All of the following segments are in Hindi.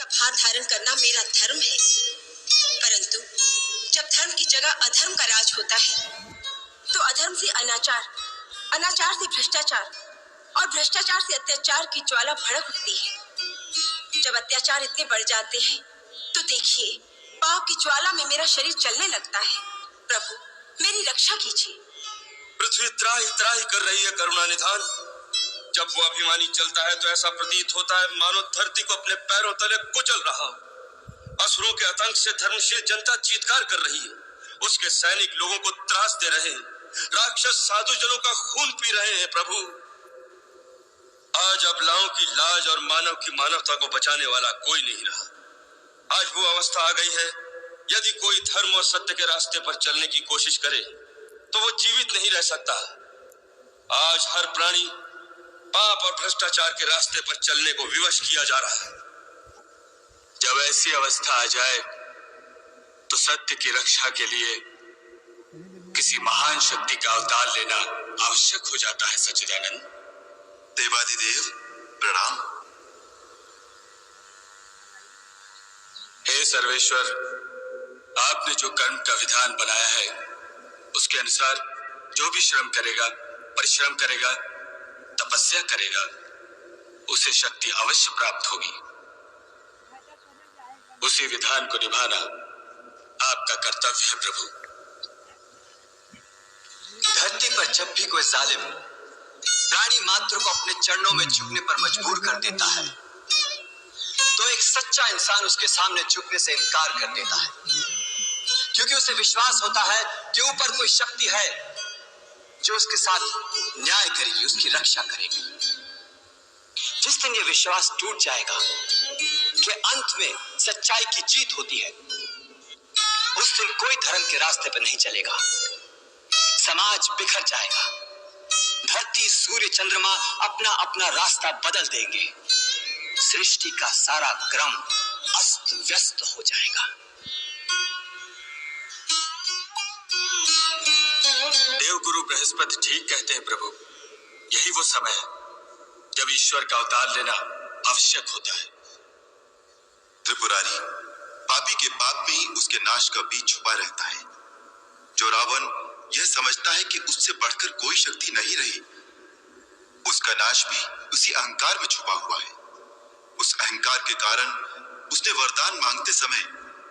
का भार धारण करना मेरा धर्म है, परंतु जब धर्म की जगह अधर्म का राज होता है तो अधर्म से अनाचार, अनाचार से भ्रष्टाचार और भ्रष्टाचार से अत्याचार की ज्वाला भड़क उठती है। जब अत्याचार इतने बढ़ जाते हैं तो देखिए, पाप की ज्वाला में मेरा शरीर जलने लगता है। प्रभु, मेरी रक्षा कीजिए। पृथ्वी त्राही त्राही कर रही है करुणा निधान। जब वो अभिमानी चलता है तो ऐसा प्रतीत होता है मानो धरती को अपने पैरों तले कुचल रहा। असुरों के आतंक से धर्मशील जनता चीत्कार कर रही है। उसके सैनिक लोगों को त्रास दे रहे हैं, राक्षस साधुजनों का खून पी रहे हैं। प्रभु, आज अबलाओं की लाज और मानव की मानवता को बचाने वाला कोई नहीं रहा। आज वो अवस्था आ गई है, यदि कोई धर्म और सत्य के रास्ते पर चलने की कोशिश करे तो वो जीवित नहीं रह सकता। आज हर प्राणी पाप और भ्रष्टाचार के रास्ते पर चलने को विवश किया जा रहा है। जब ऐसी अवस्था आ जाए तो सत्य की रक्षा के लिए किसी महान शक्ति का अवतार लेना आवश्यक हो जाता है। सच्चिदानंद। देवाधिदेव प्रणाम। हे सर्वेश्वर, आपने जो कर्म का विधान बनाया है उसके अनुसार जो भी श्रम करेगा, परिश्रम करेगा, तपस्या करेगा, उसे शक्ति अवश्य प्राप्त होगी। उसी विधान को निभाना आपका कर्तव्य है। प्रभु, धरती पर जब भी कोई जालिम प्राणी मात्र को अपने चरणों में झुकने पर मजबूर कर देता है तो एक सच्चा इंसान उसके सामने झुकने से इनकार कर देता है, क्योंकि उसे विश्वास होता है कि ऊपर कोई शक्ति है जो उसके साथ न्याय करेगी, उसकी रक्षा करेगी। जिस दिन ये विश्वास टूट जाएगा कि अंत में सच्चाई की जीत होती है, उस दिन कोई धर्म के रास्ते पर नहीं चलेगा। समाज बिखर जाएगा, धरती, सूर्य, चंद्रमा अपना अपना रास्ता बदल देंगे, सृष्टि का सारा क्रम अस्त व्यस्त हो जाएगा। देवगुरु बृहस्पति ठीक कहते हैं प्रभु। यही वो समय है जब ईश्वर का अवतार लेना आवश्यक होता है। त्रिपुरारी, पापी के पाप में ही उसके नाश का बीज छुपा रहता है। जो रावण यह समझता है कि उससे बढ़कर कोई शक्ति नहीं रही, उसका नाश भी उसी अहंकार में छुपा हुआ है। उस अहंकार के कारण उसने वरदान मांगते समय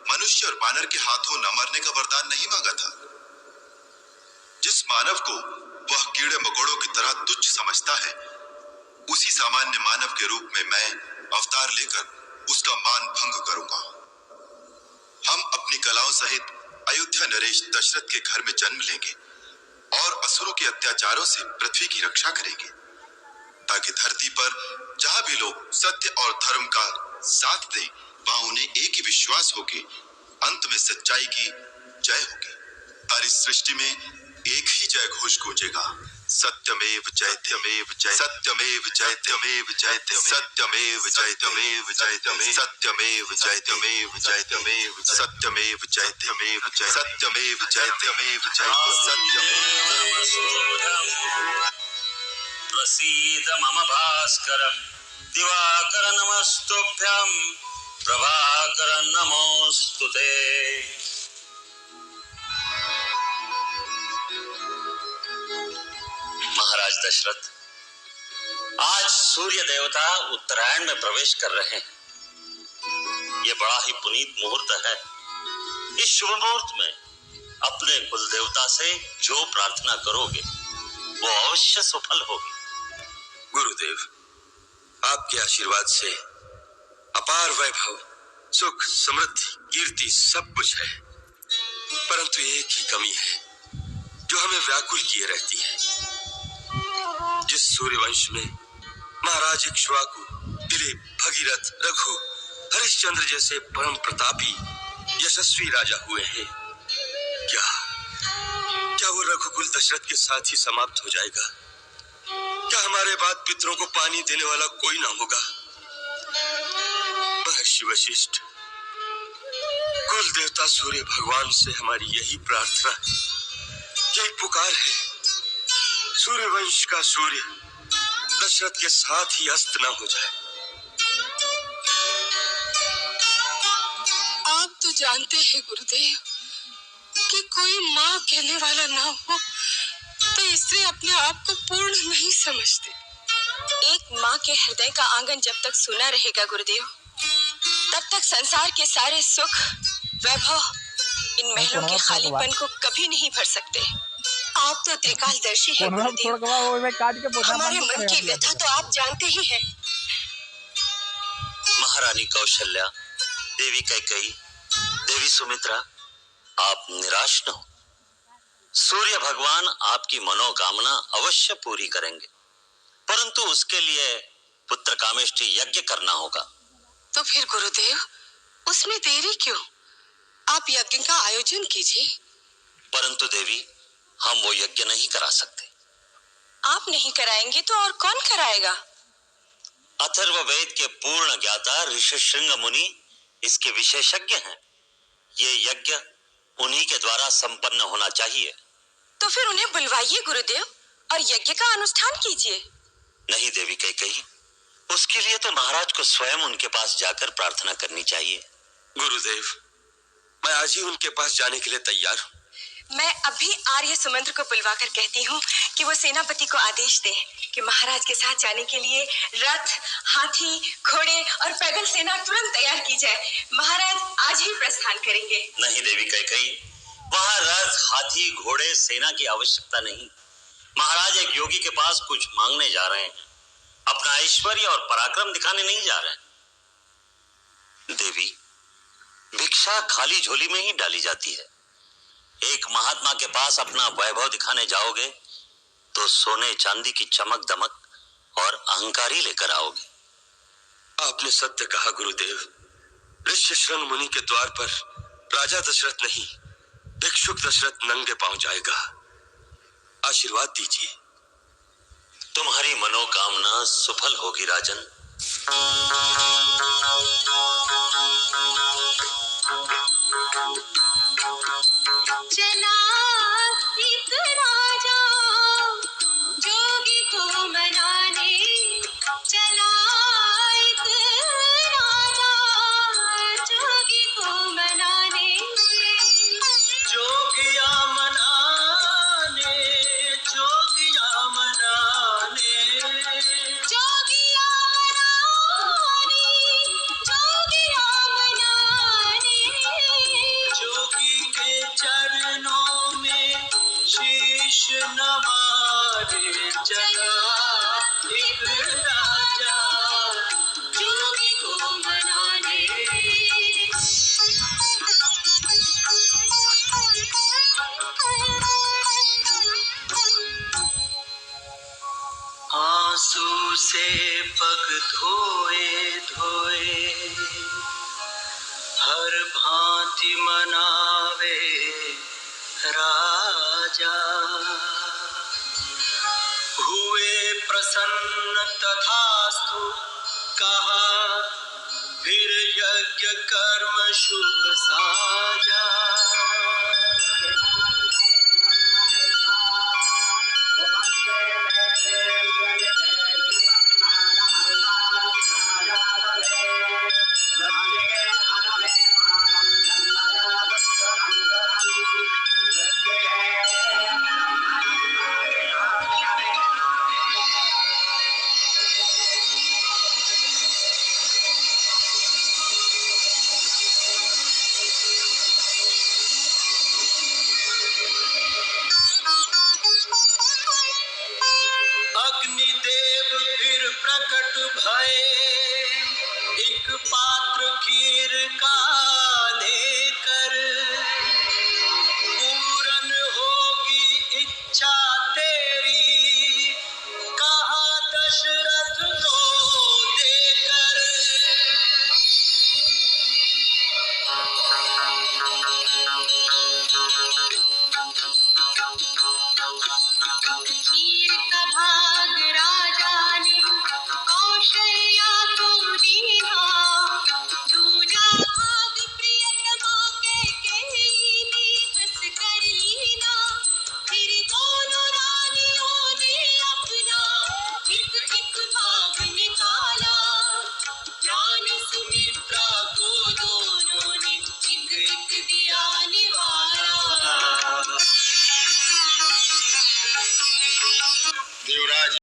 मनुष्य और वानर के हाथों न मरने का वरदान नहीं मांगा था। जिस मानव को वह कीड़े मकोड़ों की तरह तुच्छ समझता है, उसी सामान्य मानव के रूप में मैं अवतार लेकर उसका मान भंग करूंगा। हम अपनी कलाओं सहित अयोध्या नरेश दशरथ के घर में जन्म लेंगे और असुरों के अत्याचारों से पृथ्वी की रक्षा करेंगे, ताकि धरती पर जहां भी लोग सत्य और धर्म का साथ दें, वहां उन्हें एक ही विश्वास हो कि अंत में सच्चाई की जय होगी। सारी सृष्टि में एक ही जय घोष गूंजेगा, सत्यमेव जयत्यमेव जय, सत्यमेव जयत्यमेव जयत्य, सत्यमेव जयत्यमेव जयत्यमेव, सत्यमेव जयत्यमेव जयत्यमेव, सत्यमेव जयत्यमेव जय, सत्यमेव जयत्यमेव जयत्य, सत्यमेव। प्रसीद मम भास्कर दिवाकर नमस्तुभ्यं, प्रभाकर नमोस्तुते। महाराज दशरथ, आज सूर्य देवता उत्तरायण में प्रवेश कर रहे हैं। ये बड़ा ही पुनीत मुहूर्त है। इस शुभ मुहूर्त में अपने कुल देवता से जो प्रार्थना करोगे वो अवश्य सफल होगी। गुरुदेव, आपके आशीर्वाद से अपार वैभव, सुख, समृद्धि, कीर्ति सब कुछ है, परंतु एक ही कमी है जो हमें व्याकुल किए रहती है। जिस सूर्यवंश में महाराज इक्ष्वाकु, दिलीप, भगीरथ, रघु, हरिश्चंद्र जैसे परम प्रतापी यशस्वी राजा हुए हैं, क्या वो रघुकुल दशरथ के साथ ही समाप्त हो जाएगा? क्या हमारे बाद पितरों को पानी देने वाला कोई ना होगा? महर्षि वशिष्ठ, कुल देवता सूर्य भगवान से हमारी यही प्रार्थना, यही पुकार है, सूर्यवंश का सूर्य दशरथ के साथ ही अस्त न हो जाए। जानते हैं गुरुदेव कि कोई माँ कहने वाला ना हो तो स्त्री अपने आप को पूर्ण नहीं समझती। एक माँ के हृदय का आंगन जब तक सूना रहेगा गुरुदेव, तब तक संसार के सारे सुख वैभव इन महलों के खालीपन को कभी नहीं भर सकते। आप तो त्रिकालदर्शी हैं गुरुदेव, हमारे मन की व्यथा तो आप जानते ही हैं। महारानी कौशल्या, देवी कैकेयी, देवी सुमित्रा, आप निराश न हो। सूर्य भगवान आपकी मनोकामना अवश्य पूरी करेंगे, परंतु उसके लिए पुत्र कामेष्टि यज्ञ करना होगा। तो फिर गुरुदेव उसमें देरी क्यों? आप यज्ञ का आयोजन कीजिए। परंतु देवी, हम वो यज्ञ नहीं करा सकते। आप नहीं कराएंगे तो और कौन कराएगा? अथर्ववेद के पूर्ण ज्ञाता ऋषिशृंग मुनि इसके विशेषज्ञ हैं। ये यज्ञ उन्हीं के द्वारा संपन्न होना चाहिए। तो फिर उन्हें बुलवाइए गुरुदेव और यज्ञ का अनुष्ठान कीजिए। नहीं देवी कैकेयी, उसके लिए तो महाराज को स्वयं उनके पास जाकर प्रार्थना करनी चाहिए। गुरुदेव, मैं आज ही उनके पास जाने के लिए तैयार हूँ। मैं अभी आर्य सुमंत्र को बुलवाकर कहती हूँ कि वो सेनापति को आदेश दे कि महाराज के साथ जाने के लिए रथ, हाथी, घोड़े और पैदल सेना तुरंत तैयार की जाए। महाराज आज ही प्रस्थान करेंगे। नहीं देवी कैकेयी, वहाँ रथ, हाथी, घोड़े, सेना की आवश्यकता नहीं। महाराज एक योगी के पास कुछ मांगने जा रहे हैं, अपना ऐश्वर्य और पराक्रम दिखाने नहीं जा रहे हैं। देवी, भिक्षा खाली झोली में ही डाली जाती है। एक महात्मा के पास अपना वैभव दिखाने जाओगे तो सोने चांदी की चमक दमक और अहंकार ही लेकर आओगे। आपने सत्य कहा गुरुदेव। ऋषिशृंग मुनि के द्वार पर राजा दशरथ नहीं, भिक्षुक दशरथ नंगे पांव जाएगा। आशीर्वाद दीजिए। तुम्हारी मनोकामना सफल होगी राजन। चला एक राजा जोगी को मनाने, चला एक राजा जोगी को मनाने। जोगिया मनाने, जोगिया मनाने, जोगिया मनाने, जोगिया मनाने। जोगी के चरणों में शीश नवाने, चला एक राजा जोगी को मनाने। आंसू से पग धोए धोए, हर भांति मनावे राजा। हुए प्रसन्न तथास्तु कहा, फिर यज्ञ कर्म शुभ साजा। अग्निदेव फिर प्रकट भये, एक पात्र खीर का लेकर। पूरन होगी इच्छा तेरी, कहा दशरथ को देकर। खीर का भाग राजा ने कौशल्या को दीना, दूजा भाग देवराज